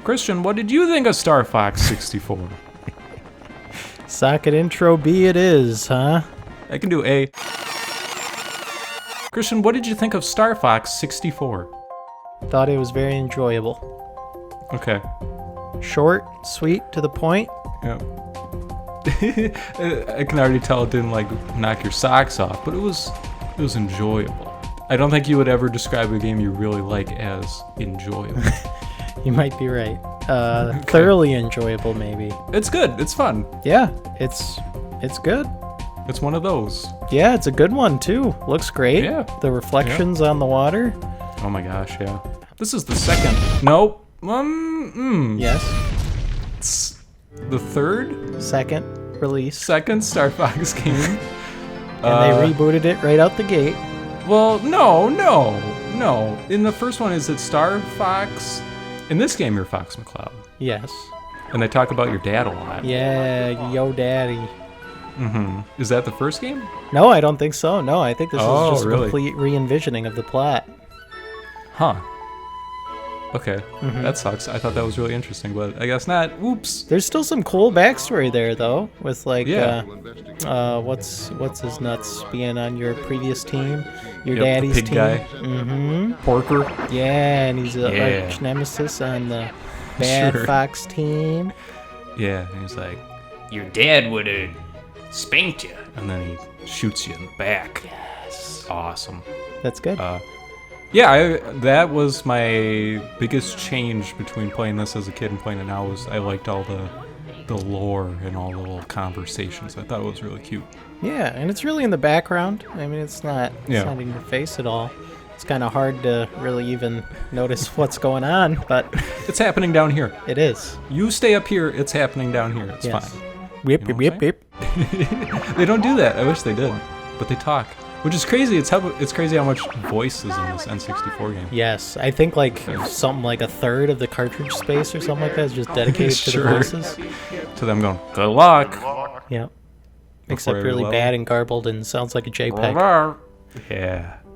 Christian, what did you think of Star Fox 64? Socket intro B it is, huh? I can do A. Christian, what did you think of Star Fox 64? Thought it was very enjoyable. Okay. Short, sweet, to the point. Yeah. I can already tell it didn't like knock your socks off, but it was enjoyable. I don't think you would ever describe a game you really like as enjoyable. You might be right. Thoroughly enjoyable, maybe. It's good. It's fun. Yeah, it's good. It's one of those. Yeah, it's a good one too. Looks great. Yeah. The reflections on the water. Oh my gosh, yeah. This is the second. Nope. Yes. It's the third? Second release. Second Star Fox game. And they rebooted it right out the gate. Well, no. In the first one, is it Star Fox? In this game, you're Fox McCloud. Yes. And they talk about your dad a lot. Yeah, yo daddy. Mm-hmm. Is that the first game? No, I don't think so. No, I think this is just a really? complete re-envisioning of the plot. Huh. Okay. That sucks. I thought that was really interesting, but I guess not. Oops. There's still some cool backstory there, though, with like, Yeah. what's his nuts being on your previous team, your Yep, the daddy's pig team. guy. Mm-hmm. Porker. Yeah, and he's a Yeah. arch nemesis on the Bad Sure. Fox team. Yeah, and he's like, your dad would have spanked you. And then he shoots you in the back. Yes. Awesome. That's good. Yeah, that was my biggest change between playing this as a kid and playing it now. Was I liked all the lore and all the little conversations. I thought it was really cute. Yeah, and it's really in the background. I mean, it's not in your face at all. It's kind of hard to really even notice what's going on, but It's happening down here. it is. You stay up here. It's happening down here. It's Yes. fine. Whip, You know whip, what whip, I'm whip. They don't do that. I wish they did, but they talk, which is crazy. It's crazy how much voice is in this N64 game. Yes, I think like something like a third of the cartridge space or something like that is just dedicated to the Sure. voices. To them going, good luck. Yeah. Except every really level. bad and garbled and sounds like a JPEG.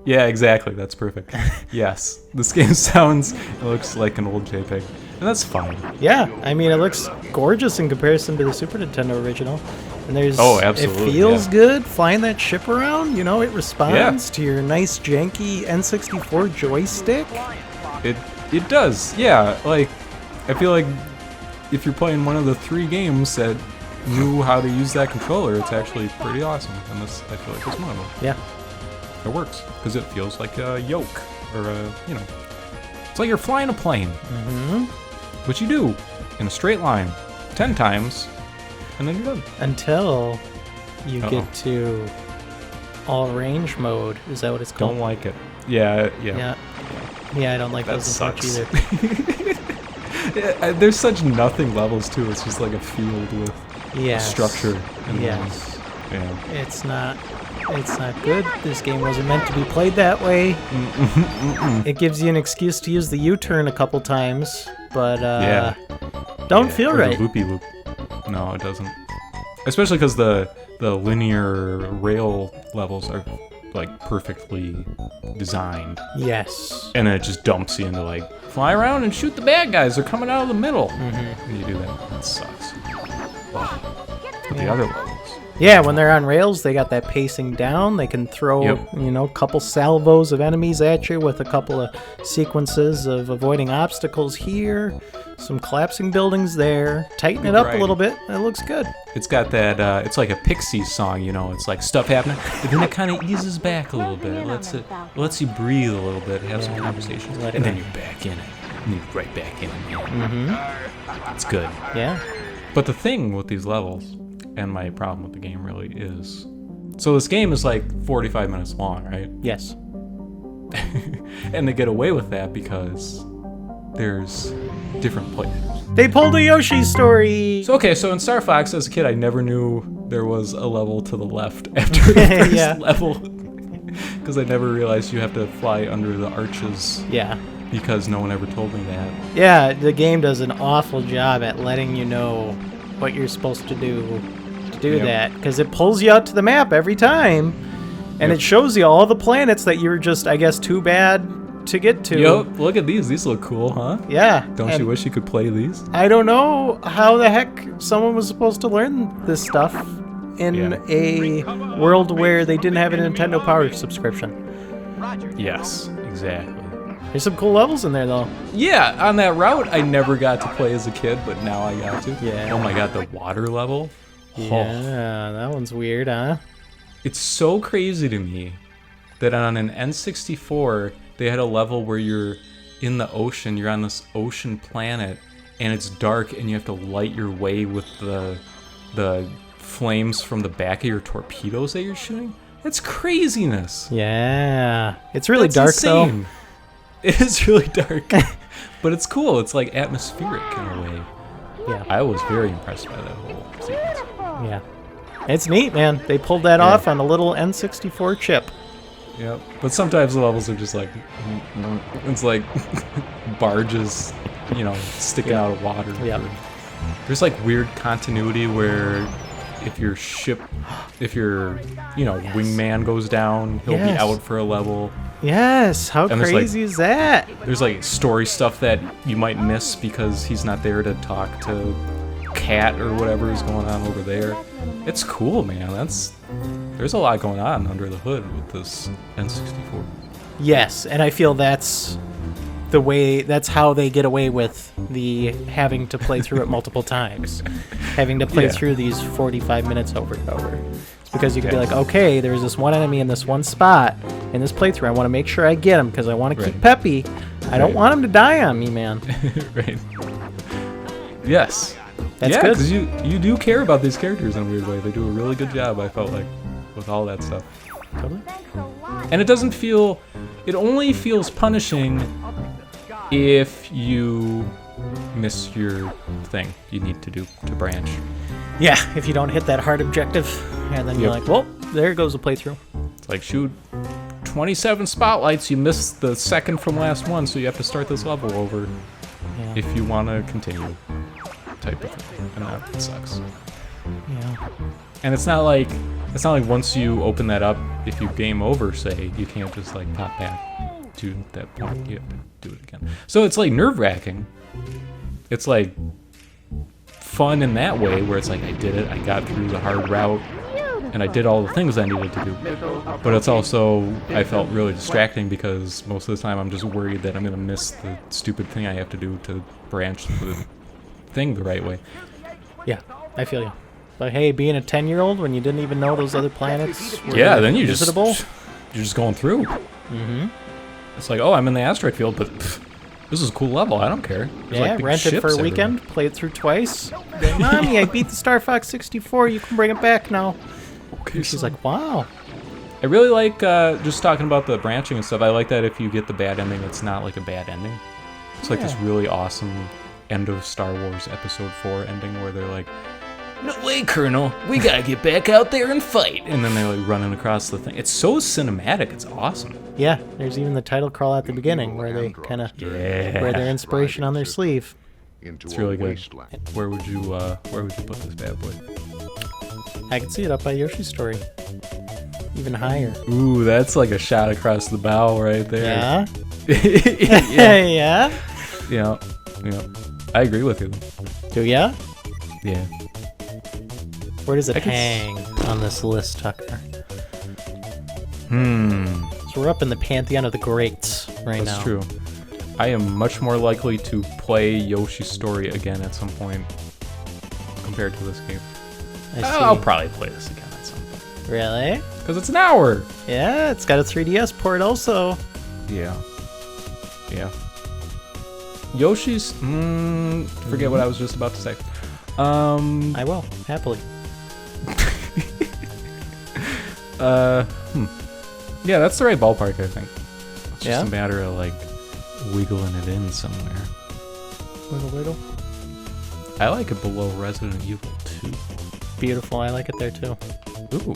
Yeah, exactly. That's perfect. Yes, this game it looks like an old JPEG, and that's fine. Yeah, I mean, it looks gorgeous in comparison to the Super Nintendo original. And there's, Absolutely, it feels yeah. good flying that ship around. You know, it responds to your nice janky N64 joystick. It does. Yeah, like I feel like if you're playing one of the 3 games that knew how to use that controller, it's actually pretty awesome. And this, I feel like, is one of them. Yeah. It works because it feels like a yoke or it's like you're flying a plane. Mm-hmm. Which you do in a straight line 10 times, and then you're done. Until you Uh-oh. get to all range mode. Is that what it's called? Don't like it. Yeah. Yeah, I don't like That those as much sucks. either. There's such nothing levels too. It's just like a field with Yes. structure. And Yes. Yeah. It's not good. This game wasn't meant to be played that way. It gives you an excuse to use the U-turn a couple times, but don't feel Or right. The loopy loop. No, it doesn't. Especially because the linear rail levels are like perfectly designed, Yes. and then it just dumps you into like fly around and shoot the bad guys. They're coming out of the middle. Mm-hmm. And you do that. That sucks. But the other levels. Yeah, when they're on rails, they got that pacing down. They can throw, Yep. couple salvos of enemies at you with a couple of sequences of avoiding obstacles here, some collapsing buildings there. Tighten it up a little bit. It looks good. It's got that, it's like a Pixies song, it's like stuff happening, but then it kind of eases back a little bit. It lets you breathe a little bit, have some conversations, let it and then in. you're back in it. And you're right back in it. It's good. Yeah. But the thing with these levels, and my problem with the game really is, so this game is like 45 minutes long, right? Yes. And they get away with that because there's different playthroughs. They pulled a Yoshi story. So in Star Fox, as a kid, I never knew there was a level to the left after the first Yeah. level. Because I never realized you have to fly under the arches, Yeah. because no one ever told me that. Yeah, the game does an awful job at letting you know what you're supposed to do Yep. that, because it pulls you out to the map every time, and Yep. it shows you all the planets that you were just, I guess, too bad to get to. Yup, look at these. These look cool, huh? Yeah. Don't you wish you could play these? I don't know how the heck someone was supposed to learn this stuff in a world where they didn't have a Nintendo Power subscription. Yes, exactly. There's some cool levels in there, though. Yeah, on that route, I never got to play as a kid, but now I got to. Yeah. Oh my god, the water level. Yeah, that one's weird, huh? It's so crazy to me that on an N64, they had a level where you're in the ocean, you're on this ocean planet, and it's dark, and you have to light your way with the flames from the back of your torpedoes that you're shooting. That's craziness. Yeah. It's really That's dark, insane. It is really dark, but it's cool. It's like atmospheric in a way. Yeah. I was very impressed by that whole sequence. Yeah. It's neat, man. They pulled that off on a little N64 chip. Yep. But sometimes the levels are just like, it's like barges, you know, sticking out of water. Yep. There's like weird continuity where if your wingman goes down, he'll be out for a level. Yes, how And there's, crazy is that? There's like story stuff that you might miss because he's not there to talk to Cat or whatever is going on over there. It's cool, man. There's a lot going on under the hood with this N64. Yes, and I feel that's how they get away with the having to play through it multiple times. Having to play through these 45 minutes over and over. It's because you can be like, okay, there's this one enemy in this one spot in this playthrough. I want to make sure I get him because I want to keep Peppy. I don't want him to die on me, man. Right. Yes. That's good. good. Because you do care about these characters in a weird way. They do a really good job, I felt like, with all that stuff. Totally. And it only feels punishing if you miss your thing you need to do to branch. Yeah, if you don't hit that hard objective, and then you're like, well, there goes the playthrough. It's like, shoot 27 spotlights, you missed the second from last one, so you have to start this level over if you want to continue, type of thing. And that sucks. Yeah. And it's not like once you open that up, if you game over, say, you can't just like pop back to that point. You have to do it again. So it's like nerve-wracking. It's like fun in that way, where it's like, I did it, I got through the hard route, and I did all the things I needed to do. But it's also, I felt really distracting because most of the time I'm just worried that I'm going to miss the stupid thing I have to do to branch the thing the right way. Yeah, I feel you. But hey, being a 10-year-old when you didn't even know those other planets were then you're visitable. just going through. Mm-hmm. It's like, oh, I'm in the asteroid field, but this is a cool level. I don't care. There's like big rent it for a ships weekend, everywhere. play it through twice. Like, Mommy, I beat the Star Fox 64. You can bring it back now. Okay, And she's like, wow. I really like just talking about the branching and stuff. I like that if you get the bad ending, it's not like a bad ending. It's like this really awesome end of Star Wars Episode 4 ending where they're like, no way, Colonel, we gotta get back out there and fight. And then they're like running across the thing. It's so cinematic. It's awesome. Yeah, there's even the title crawl at the beginning where they kind of wear their inspiration on their sleeve. It's really good. Where would you put this bad boy? I can see it up by Yoshi's Story. Even higher. Ooh, that's like a shot across the bow right there. Yeah? Yeah. I agree with you. Do ya? Yeah. Where does it hang on this list, Tucker? So we're up in the pantheon of the greats right now. That's true. I am much more likely to play Yoshi's Story again at some point compared to this game. I'll probably play this again at some point. Really? Because it's an hour. Yeah, it's got a 3DS port also. Yeah. Yoshi's... forget what I was just about to say. I will, happily. Yeah, that's the right ballpark, I think. It's just Yeah? a matter of, like, wiggling it in somewhere. Wiggle. I like it below Resident Evil 2. Beautiful, I like it there too. Ooh.